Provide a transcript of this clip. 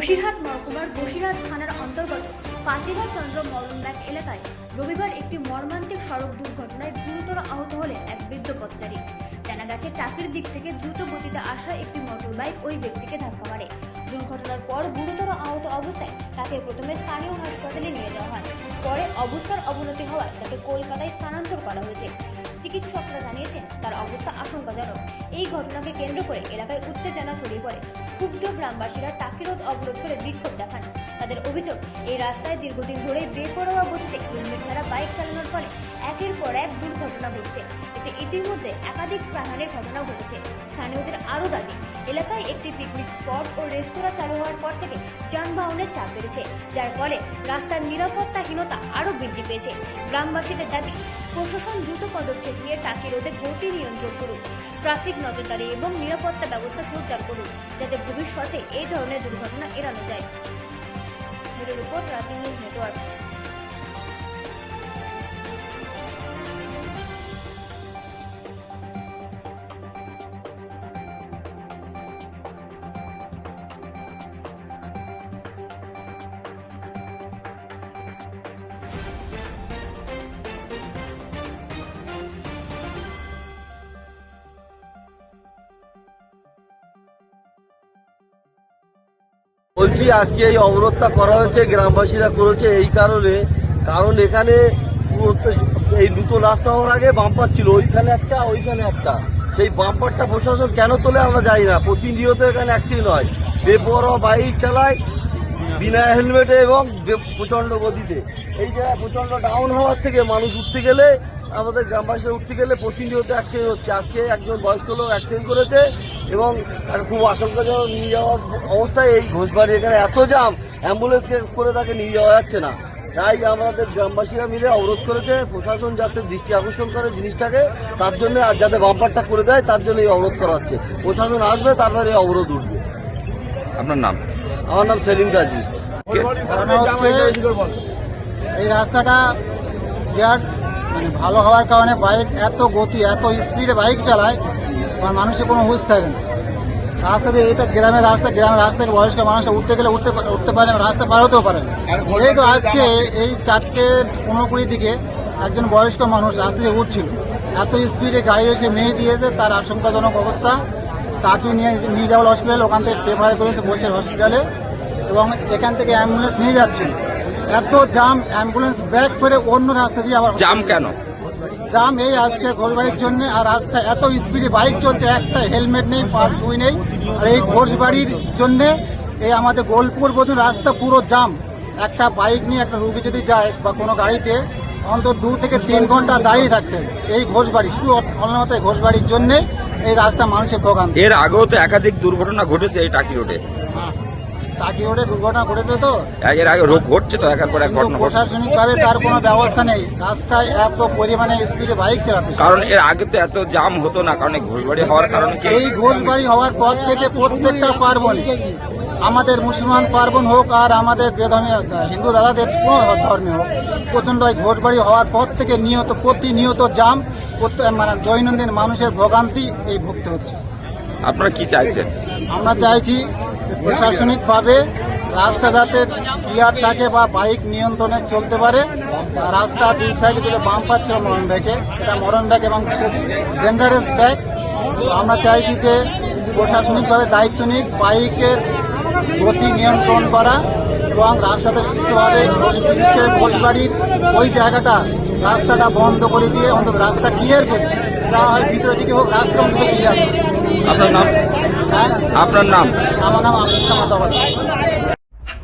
বসিরহাট মহকুমার বসিরহাট থানার অন্তর্গত পাতিলা চন্দ্র মরণব্যাগ এলাকায় রবিবার একটি মর্মান্তিক সড়ক দুর্ঘটনায় গুরুতর আহত হলেন এক বৃদ্ধ পথচারী। জানা গেছে, টাকির দিক থেকে দ্রুত গতিতে আসা একটি মোটরবাইক ওই ব্যক্তিকে ধাক্কা মারে। দুর্ঘটনার পর গুরুতর আহত অবস্থায় তাকে প্রথমে স্থানীয় হাসপাতালে নিয়ে যাওয়া হয়। পরে অবস্থার অবনতি হওয়ায় তাকে কলকাতায় স্থানান্তর করা হয়েছে। চিকিৎসকরা জানিয়েছেন তার অবস্থা আশঙ্কাজনক। এই ঘটনাকে কেন্দ্র করে এলাকায় উত্তেজনা ছড়িয়ে পড়ে। ক্ষুব্ধ গ্রামবাসীরা টাকি রোড অবরোধ করে বিক্ষোভ দেখান। তাদের অভিযোগ, এই রাস্তায় দীর্ঘদিন ধরেই বেপরোয়া গতিতে হেলমেট ছাড়া বাইক চালানোর ফলে একের পর এক দুর্ঘটনা ঘটছে। এতে ইতিমধ্যে একাধিক প্রাণহানির ঘটনা ঘটেছে। স্থানীয়দের আরও দাবি, এলাকায় একটি পিকনিক স্পট ও রেস্তোরাঁ চালু হওয়ার পর থেকে যানবাহনের চাপ বেড়েছে, যার ফলে রাস্তার নিরাপত্তাহীনতা আরও বৃদ্ধি পেয়েছে। গ্রামবাসীদের দাবি, প্রশাসন দ্রুত পদক্ষেপ নিয়ে টাকি রোডে গতি নিয়ন্ত্রণ করুক, ট্রাফিক নজরদারি এবং নিরাপত্তা ব্যবস্থা জোরদার করুক, যাতে ভবিষ্যতে এই ধরনের দুর্ঘটনা এড়ানো যায়। ব্যুরো রিপোর্ট, রাজধানী নিউজ নেটওয়ার্ক। বলছি, আজকে এই অবরোধটা করা হয়েছে, গ্রামবাসীরা করেছে এই কারণে, কারণ এখানে এই নতুন রাস্তা হওয়ার আগে বাম্পার ছিল, ওইখানে একটা ওইখানে একটা। সেই বাম্পারটা প্রশাসন কেন তোলে আমরা জানি না। প্রতিনিয়ত এখানে অ্যাক্সিডেন্ট হয়, বেপরোয়া বাইক চালায় বিনা হেলমেটে এবং প্রচণ্ড গতিতে। এই জায়গায় প্রচণ্ড ডাউন হওয়ার থেকে মানুষ উঠতে গেলে, আমাদের গ্রামবাসীরা উঠতে গেলে প্রতিনিয়ত অ্যাক্সিডেন্ট হচ্ছে। আজকে একজন বয়স্ক লোক অ্যাক্সিডেন্ট করেছে এবং তাকে খুব আশঙ্কাজনক নিয়ে যাওয়ার অবস্থায়। এই ঘোষবাড়ি এখানে এত জাম, অ্যাম্বুলেন্সকে করে তাকে নিয়ে যাওয়া যাচ্ছে না। তাই আমাদের গ্রামবাসীরা মিলে অবরোধ করেছে, প্রশাসন যাতে দৃষ্টি আকর্ষণ করে জিনিসটাকে, তার জন্য আর যাতে বাম্পারটা করে দেয় তার জন্য এই অবরোধ করা হচ্ছে। প্রশাসন আসবে, তারপরে এই অবরোধ উঠবে। আপনার নাম? আমার নাম সেলিম কাজী। এই রাস্তাটা বিরাট ভালো হওয়ার কারণে বাইক এত গতি, এত স্পিডে বাইক চালায়, মানুষের কোনো হুঁশ থাকে না। রাস্তা দিয়ে, এটা গ্রামের রাস্তা থেকে বয়স্ক মানুষ উঠতে গেলে উঠতে পারে না, রাস্তা পার হতেও পারে না। এই তো আজকে এই 4:15 দিকে একজন বয়স্ক মানুষ রাস্তা দিয়ে উঠছিল, এত স্পিডে গাড়ি এসে মেরে দিয়েছে, তার আশঙ্কাজনক অবস্থা। তাকে নিয়ে যাওয়ার হসপিটালে, ওখান থেকে প্রেফার করেছে বসে হসপিটালে, এবং এখান থেকে অ্যাম্বুলেন্স নিয়ে যাচ্ছিল। এত জাম, অ্যাম্বুলেন্স ব্যাক করে অন্য রাস্তা দিয়ে আবার জাম কেন? জাম এই আজকে ঘোষবাড়ির জন্য। আর রাস্তায় এত স্পিডে বাইক চলছে, একটা হেলমেট নেই, শুই নেই। আর এই ঘোষবাড়ির জন্য এই আমাদের গোলপুর পর্যন্ত রাস্তা পুরো জাম। একটা বাইক নিয়ে একটা রুগী যদি যায় বা কোনো গাড়িতে, অন্তত 2 থেকে 3 ঘন্টা দাঁড়িয়ে থাকতে হবে। এই ঘোষবাড়ি, শুধু অন্যত ঘোষবাড়ির জন্য এই রাস্তা মানুষের ভোগান্তি। এর আগেও তো একাধিক দুর্ঘটনা ঘটেছে এই টাকি রোডে। টাকি রোডে দুর্ঘটনা ঘটেছে তো, এর আগে রোগ ঘটছে তো, একের পর এক ঘটনা ঘটছে। প্রশাসনিকভাবে তার কোনো ব্যবস্থা নেই, রাস্তায় এত পরিমাণে স্পিডে বাইক চালাতে। কারণ এর আগে তো এত জাম হতো না, কারণ এই ঘোষবাড়ি হওয়ার কারণে কি? এই ঘোষবাড়ি হওয়ার পর থেকে প্রত্যেকটা পার্বণে, আমাদের মুসলমান পার্বণ হোক আর আমাদের হিন্দু দাদাদের কোনো ধর্মে হোক, প্রচন্ড এই ঘোষবাড়ি হওয়ার পর থেকে প্রতিনিয়ত জাম, দৈনন্দিন মানুষের ভোগান্তি এই ভুগতে হচ্ছে। আপনারা কি চাইছেন? আমরা চাইছি প্রশাসনিকভাবে রাস্তা যাতে ক্লিয়ার থাকে বা বাইক নিয়ন্ত্রণে চলতে পারে। রাস্তা 2 সাইডে দিলে বাম্পার ছিল মরণ ব্যাগে, এটা মরণ ব্যাগ এবং খুব ডেঞ্জারাস ব্যাগ। আমরা চাইছি যে প্রশাসনিকভাবে দায়িত্ব নিক, বাইকের গতি নিয়ন্ত্রণ করা এবং রাস্তাতে সুস্থভাবে, বিশেষ করে ঘোষবাড়ির ওই জায়গাটা রাস্তাটা বন্ধ করে দিয়ে অন্তত রাস্তা ক্লিয়ার করে, যা হয় ভিতরের দিকে হোক, রাস্তা অন্তত ক্লিয়ার। আপনার নাম? হ্যাঁ, আপনার নাম? আমার নাম আব্দুল সামাদ।